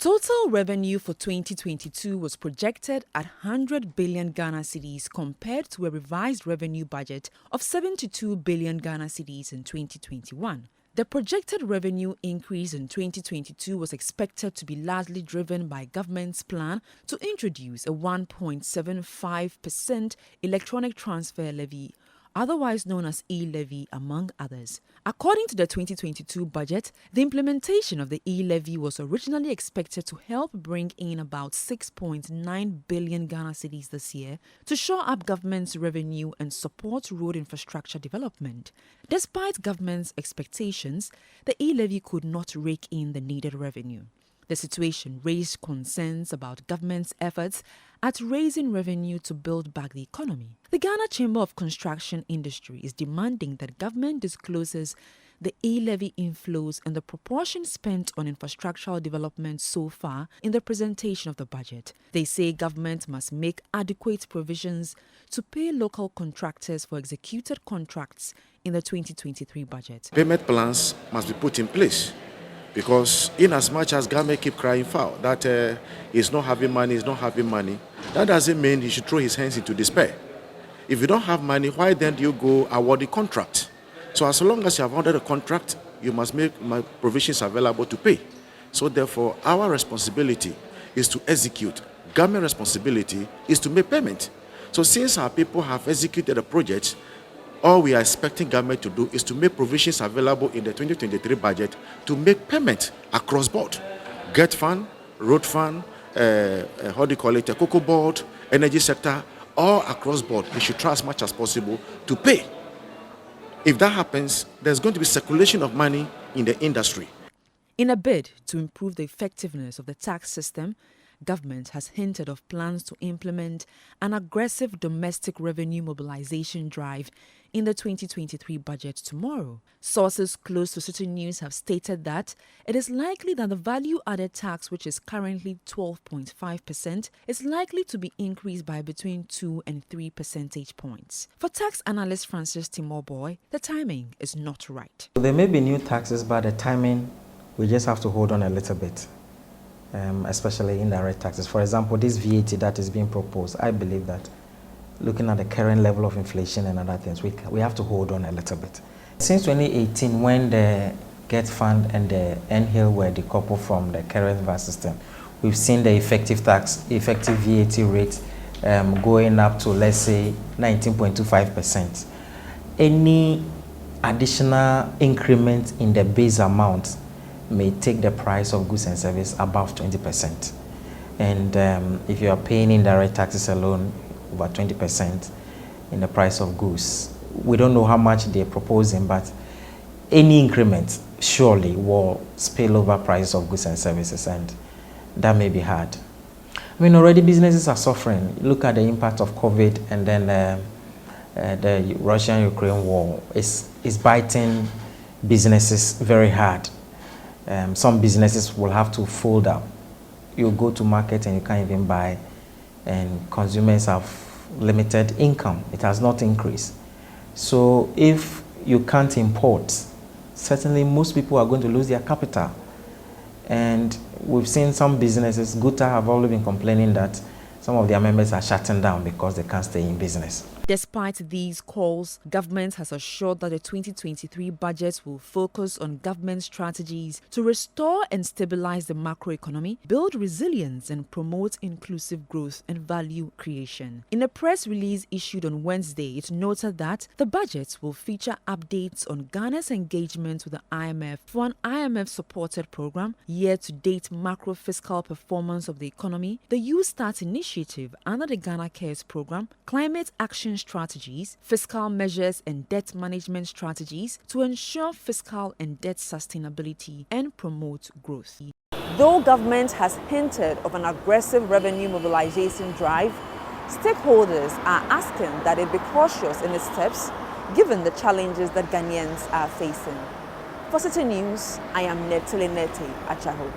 Total revenue for 2022 was projected at 100 billion Ghana cedis compared to a revised revenue budget of 72 billion Ghana cedis in 2021. The projected revenue increase in 2022 was expected to be largely driven by government's plan to introduce a 1.75% electronic transfer levy, otherwise known as e-levy, among others. According to the 2022 budget, the implementation of the e-levy was originally expected to help bring in about 6.9 billion Ghana cedis this year to shore up government's revenue and support road infrastructure development. Despite government's expectations, the e-levy could not rake in the needed revenue. The situation raised concerns about government's efforts at raising revenue to build back the economy. The Ghana Chamber of Construction Industry is demanding that government discloses the e-levy inflows and the proportion spent on infrastructural development so far in the presentation of the budget. They say government must make adequate provisions to pay local contractors for executed contracts in the 2023 budget. Payment plans must be put in place. Because in as much as government keep crying foul that he's not having money, that doesn't mean he should throw his hands into despair. If you don't have money, why then do you go award the contract? So as long as you have awarded a contract, you must make provisions available to pay. So therefore, our responsibility is to execute. Government responsibility is to make payment. So since our people have executed a project, all we are expecting government to do is to make provisions available in the 2023 budget to make payment across board. Get fund, road fund, a cocoa board, energy sector, all across board. We should try as much as possible to pay. If that happens, there's going to be circulation of money in the industry. In a bid to improve the effectiveness of the tax system, government has hinted of plans to implement an aggressive domestic revenue mobilization drive in the 2023 budget tomorrow. Sources close to Citi News have stated that it is likely that the value-added tax, which is currently 12.5%, is likely to be increased by between 2 and 3 percentage points. For tax analyst Francis Timoboy, the timing is not right. There may be new taxes, but the timing, we just have to hold on a little bit. Especially indirect taxes. For example, this VAT that is being proposed, I believe that looking at the current level of inflation and other things, we have to hold on a little bit. Since 2018, when the Get Fund and the NHIL were decoupled from the current VAT system, we've seen the effective VAT rate going up to, let's say, 19.25%. Any additional increment in the base amount may take the price of goods and services above 20%. And if you are paying indirect taxes alone, over 20% in the price of goods, we don't know how much they're proposing, but any increment surely will spill over prices of goods and services, and that may be hard. I mean, already businesses are suffering. Look at the impact of COVID, and then the Russian-Ukraine war is biting businesses very hard. Some businesses will have to fold up. You go to market and you can't even buy, and consumers have limited income. It has not increased. So if you can't import, certainly most people are going to lose their capital. And we've seen some businesses, Guta have already been complaining that some of their members are shutting down because they can't stay in business. Despite these calls, government has assured that the 2023 budget will focus on government strategies to restore and stabilize the macroeconomy, build resilience, and promote inclusive growth and value creation. In a press release issued on Wednesday, it noted that the budget will feature updates on Ghana's engagement with the IMF for an IMF-supported program, year-to-date macro-fiscal performance of the economy, the U-Start initiative under the Ghana Cares program, climate action strategies, fiscal measures and debt management strategies to ensure fiscal and debt sustainability and promote growth. Though government has hinted of an aggressive revenue mobilization drive, stakeholders are asking that it be cautious in its steps given the challenges that Ghanaians are facing. For Citi News, I am Netele Nete Achaho.